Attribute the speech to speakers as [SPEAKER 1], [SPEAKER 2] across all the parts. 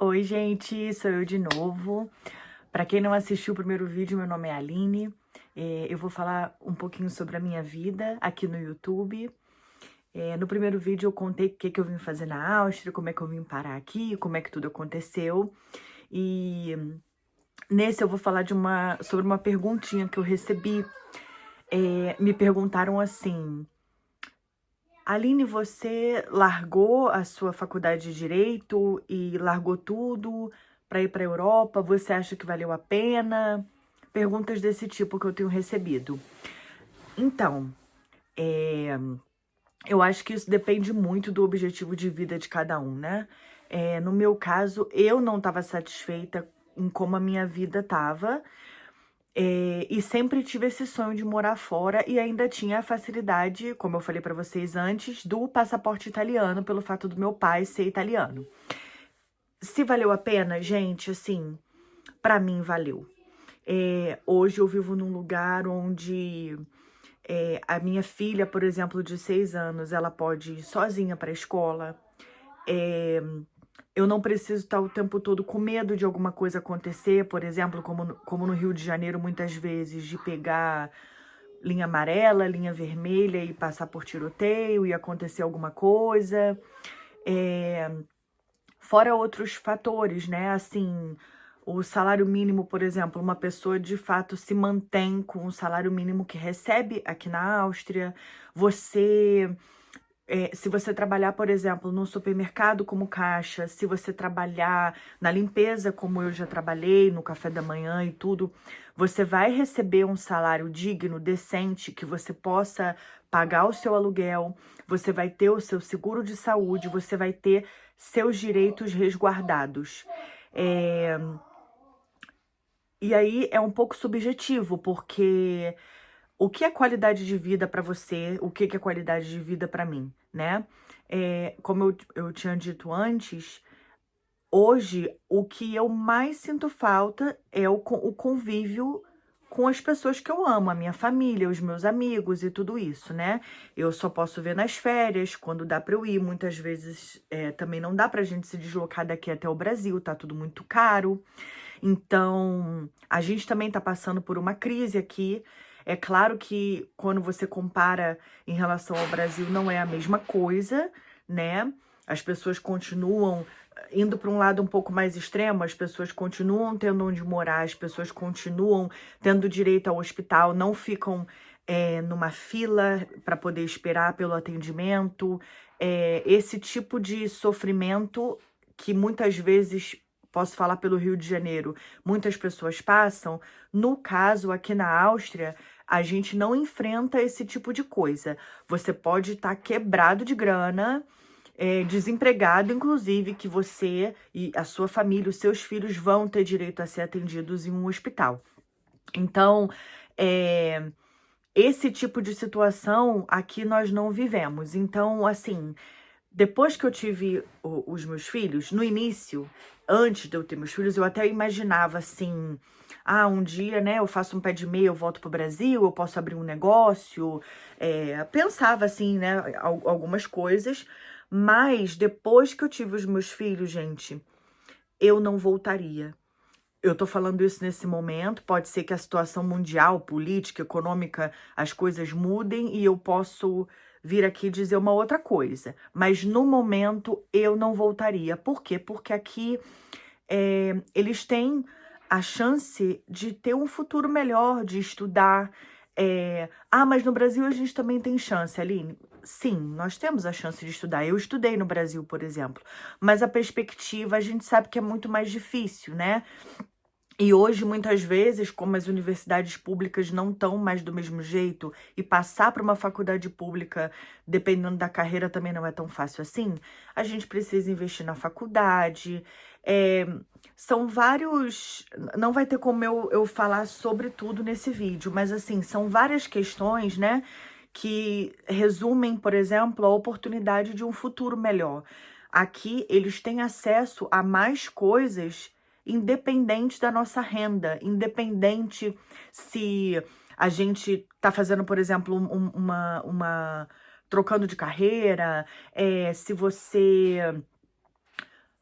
[SPEAKER 1] Oi, gente, sou eu de novo. Para quem não assistiu o primeiro vídeo, meu nome é Aline. Eu vou falar um pouquinho sobre a minha vida aqui no YouTube. No primeiro vídeo eu contei o que eu vim fazer na Áustria, como é que eu vim parar aqui, como é que tudo aconteceu. E nesse eu vou falar sobre uma perguntinha que eu recebi. Me perguntaram assim: Aline, você largou a sua faculdade de Direito e largou tudo para ir para a Europa? Você acha que valeu a pena? Perguntas desse tipo que eu tenho recebido. Então, eu acho que isso depende muito do objetivo de vida de cada um, né? No meu caso, eu não estava satisfeita em como a minha vida estava. E sempre tive esse sonho de morar fora e ainda tinha a facilidade, como eu falei pra vocês antes, do passaporte italiano, pelo fato do meu pai ser italiano. Se valeu a pena, gente, assim, pra mim valeu. Hoje eu vivo num lugar onde a minha filha, por exemplo, de 6 anos, ela pode ir sozinha pra escola. Eu não preciso estar o tempo todo com medo de alguma coisa acontecer, por exemplo, como no Rio de Janeiro, muitas vezes, de pegar linha amarela, linha vermelha e passar por tiroteio e acontecer alguma coisa. Fora outros fatores, né? Assim, o salário mínimo, por exemplo, uma pessoa de fato se mantém com o salário mínimo que recebe aqui na Áustria. Se você trabalhar, por exemplo, no supermercado como caixa, se você trabalhar na limpeza, como eu já trabalhei, no café da manhã e tudo, você vai receber um salário digno, decente, que você possa pagar o seu aluguel, você vai ter o seu seguro de saúde, você vai ter seus direitos resguardados. E aí é um pouco subjetivo, porque o que é qualidade de vida para você, o que é qualidade de vida para mim, né? Como eu tinha dito antes, hoje o que eu mais sinto falta é o convívio com as pessoas que eu amo, a minha família, os meus amigos e tudo isso, né? Eu só posso ver nas férias, quando dá para eu ir. Muitas vezes também não dá pra gente se deslocar daqui até o Brasil, tá tudo muito caro. Então, a gente também está passando por uma crise aqui. É claro que quando você compara em relação ao Brasil, não é a mesma coisa, né? As pessoas continuam indo para um lado um pouco mais extremo, as pessoas continuam tendo onde morar, as pessoas continuam tendo direito ao hospital, não ficam numa fila para poder esperar pelo atendimento. Esse tipo de sofrimento que muitas vezes, posso falar pelo Rio de Janeiro, muitas pessoas passam. No caso, aqui na Áustria, a gente não enfrenta esse tipo de coisa. Você pode estar quebrado de grana, desempregado, inclusive, que você e a sua família, os seus filhos vão ter direito a ser atendidos em um hospital. Então, esse tipo de situação aqui nós não vivemos. Então, assim, depois que eu tive os meus filhos, no início, antes de eu ter meus filhos, eu até imaginava assim: um dia, né, eu faço um pé de meia, eu volto pro Brasil, eu posso abrir um negócio. Pensava assim, né, algumas coisas, mas depois que eu tive os meus filhos, gente, eu não voltaria. Eu tô falando isso nesse momento, pode ser que a situação mundial, política, econômica, as coisas mudem e eu posso vir aqui dizer uma outra coisa. Mas no momento eu não voltaria. Por quê? Porque aqui eles têm a chance de ter um futuro melhor, de estudar. Mas no Brasil a gente também tem chance, Aline. Sim, nós temos a chance de estudar. Eu estudei no Brasil, por exemplo. Mas a perspectiva, a gente sabe que é muito mais difícil, né? E hoje, muitas vezes, como as universidades públicas não estão mais do mesmo jeito, e passar para uma faculdade pública, dependendo da carreira, também não é tão fácil assim, a gente precisa investir na faculdade. São vários. Não vai ter como eu falar sobre tudo nesse vídeo, mas assim, são várias questões, né, que resumem, por exemplo, a oportunidade de um futuro melhor. Aqui, eles têm acesso a mais coisas independente da nossa renda, independente se a gente tá fazendo, por exemplo, trocando de carreira, se você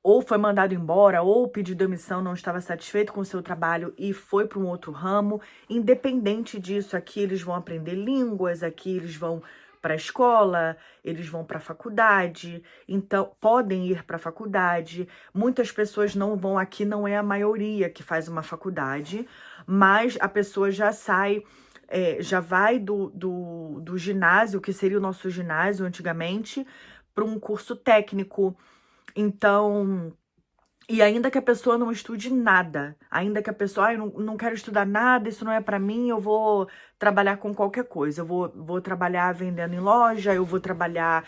[SPEAKER 1] ou foi mandado embora, ou pediu demissão, não estava satisfeito com o seu trabalho e foi para um outro ramo. Independente disso, aqui eles vão aprender línguas, aqui eles vão para a escola, eles vão para a faculdade, então podem ir para a faculdade. Muitas pessoas não vão aqui, não é a maioria que faz uma faculdade, mas a pessoa já sai, já vai do ginásio, que seria o nosso ginásio antigamente, para um curso técnico. Então, e ainda que a pessoa não estude nada, ainda que a pessoa, eu não quero estudar nada, isso não é pra mim, eu vou trabalhar com qualquer coisa. Eu vou trabalhar vendendo em loja, eu vou trabalhar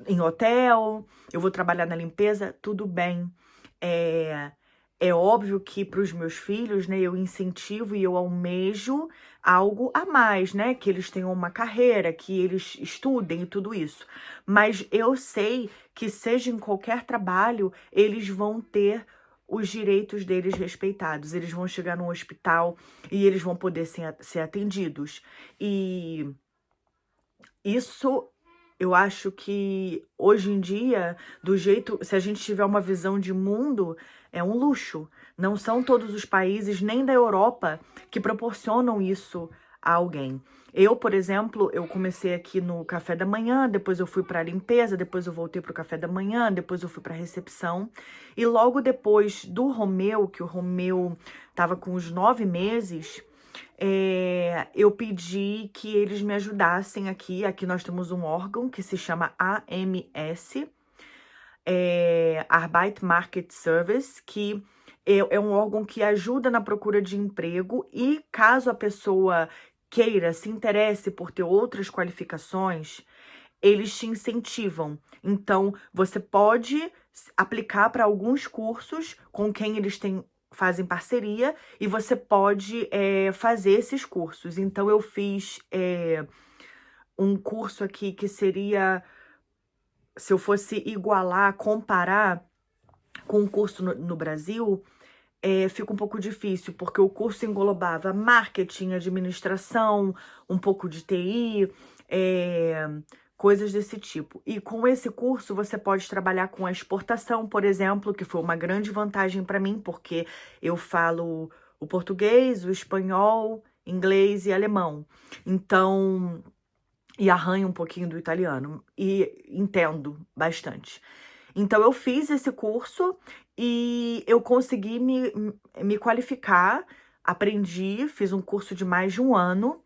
[SPEAKER 1] em hotel, eu vou trabalhar na limpeza, tudo bem. É óbvio que para os meus filhos, né, eu incentivo e eu almejo algo a mais, né? Que eles tenham uma carreira, que eles estudem e tudo isso. Mas eu sei que, seja em qualquer trabalho, eles vão ter os direitos deles respeitados. Eles vão chegar no hospital e eles vão poder ser atendidos. E isso, eu acho que hoje em dia, do jeito, se a gente tiver uma visão de mundo, é um luxo. Não são todos os países, nem da Europa, que proporcionam isso a alguém. Eu, por exemplo, eu comecei aqui no café da manhã, depois eu fui para a limpeza, depois eu voltei para o café da manhã, depois eu fui para a recepção. E logo depois do Romeu, que o Romeu estava com uns 9 meses, eu pedi que eles me ajudassem aqui. Aqui nós temos um órgão que se chama AMS, Arbeitsmarkt Service, que é um órgão que ajuda na procura de emprego, e caso a pessoa queira, se interesse por ter outras qualificações, eles te incentivam. Então, você pode aplicar para alguns cursos com quem eles fazem parceria, e você pode fazer esses cursos. Então, eu fiz um curso aqui que seria, se eu fosse igualar, comparar com um curso no Brasil, fica um pouco difícil, porque o curso englobava marketing, administração, um pouco de TI, coisas desse tipo. E com esse curso você pode trabalhar com a exportação, por exemplo, que foi uma grande vantagem para mim, porque eu falo o português, o espanhol, inglês e alemão. Então, e arranho um pouquinho do italiano, e entendo bastante. Então, eu fiz esse curso e eu consegui me qualificar, aprendi, fiz um curso de mais de um ano,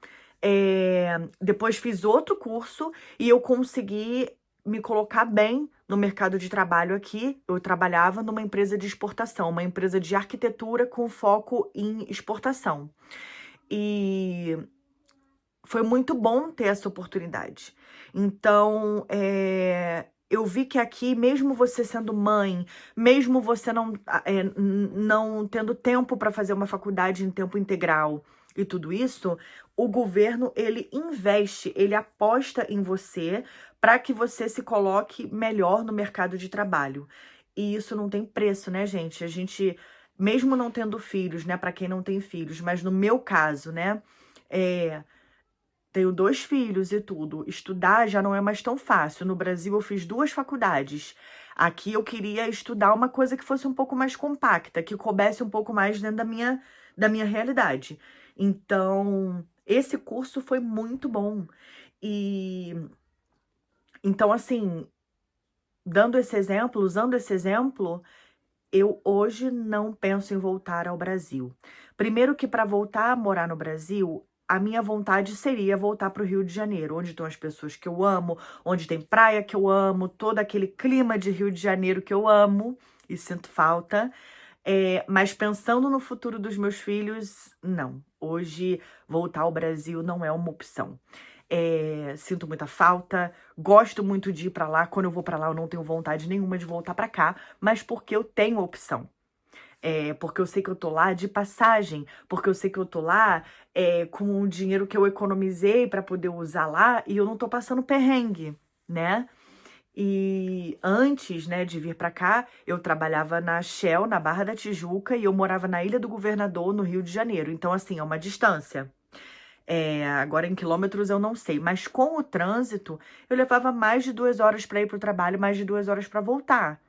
[SPEAKER 1] depois fiz outro curso e eu consegui me colocar bem no mercado de trabalho aqui. Eu trabalhava numa empresa de exportação, uma empresa de arquitetura com foco em exportação. E foi muito bom ter essa oportunidade. Então, eu vi que aqui, mesmo você sendo mãe, mesmo você não tendo tempo para fazer uma faculdade em tempo integral e tudo isso, o governo, ele investe, ele aposta em você para que você se coloque melhor no mercado de trabalho. E isso não tem preço, né, gente? A gente, mesmo não tendo filhos, né, para quem não tem filhos, mas no meu caso, né, tenho 2 filhos e tudo. Estudar já não é mais tão fácil. No Brasil eu fiz 2 faculdades. Aqui eu queria estudar uma coisa que fosse um pouco mais compacta, que coubesse um pouco mais dentro da minha realidade. Então, esse curso foi muito bom. E então, assim, usando esse exemplo, eu hoje não penso em voltar ao Brasil. Primeiro que, para voltar a morar no Brasil, a minha vontade seria voltar para o Rio de Janeiro, onde estão as pessoas que eu amo, onde tem praia que eu amo, todo aquele clima de Rio de Janeiro que eu amo e sinto falta. Mas pensando no futuro dos meus filhos, não. Hoje, voltar ao Brasil não é uma opção. Sinto muita falta, gosto muito de ir para lá. Quando eu vou para lá, eu não tenho vontade nenhuma de voltar para cá, mas porque eu tenho opção. Porque eu sei que eu tô lá de passagem, porque eu sei que eu tô lá com o dinheiro que eu economizei para poder usar lá, e eu não tô passando perrengue, né? E antes, né, de vir para cá, eu trabalhava na Shell, na Barra da Tijuca, e eu morava na Ilha do Governador, no Rio de Janeiro. Então, assim, é uma distância. Agora em quilômetros eu não sei, mas com o trânsito, eu levava mais de 2 horas para ir pro trabalho, mais de 2 horas para voltar.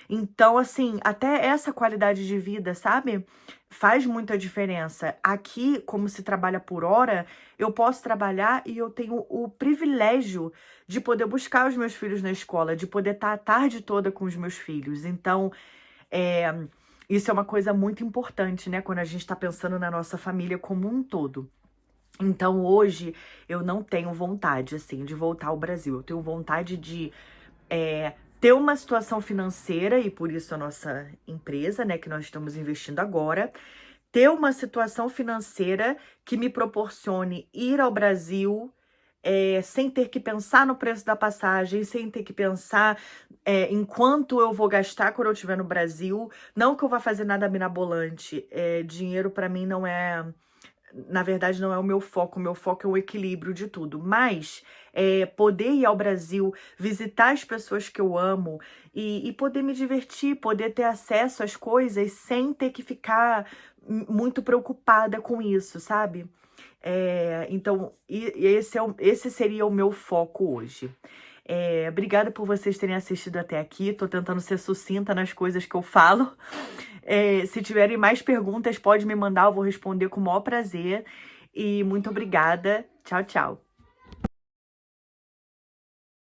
[SPEAKER 1] Então, assim, até essa qualidade de vida, sabe? Faz muita diferença. Aqui, como se trabalha por hora, eu posso trabalhar e eu tenho o privilégio de poder buscar os meus filhos na escola, de poder estar a tarde toda com os meus filhos. Então, é, isso é uma coisa muito importante, né? Quando a gente está pensando na nossa família como um todo. Então, hoje, eu não tenho vontade, assim, de voltar ao Brasil. Eu tenho vontade de ter uma situação financeira, e por isso a nossa empresa, né, que nós estamos investindo agora, ter uma situação financeira que me proporcione ir ao Brasil sem ter que pensar no preço da passagem, sem ter que pensar em quanto eu vou gastar quando eu estiver no Brasil. Não que eu vá fazer nada mirabolante. Dinheiro para mim não é... Na verdade, não é o meu foco é o equilíbrio de tudo. Mas poder ir ao Brasil, visitar as pessoas que eu amo e poder me divertir, poder ter acesso às coisas sem ter que ficar muito preocupada com isso, sabe? Então, esse seria o meu foco hoje. Obrigada por vocês terem assistido até aqui. Tô tentando ser sucinta nas coisas que eu falo. Se tiverem mais perguntas, pode me mandar, eu vou responder com o maior prazer. E muito obrigada. Tchau, tchau.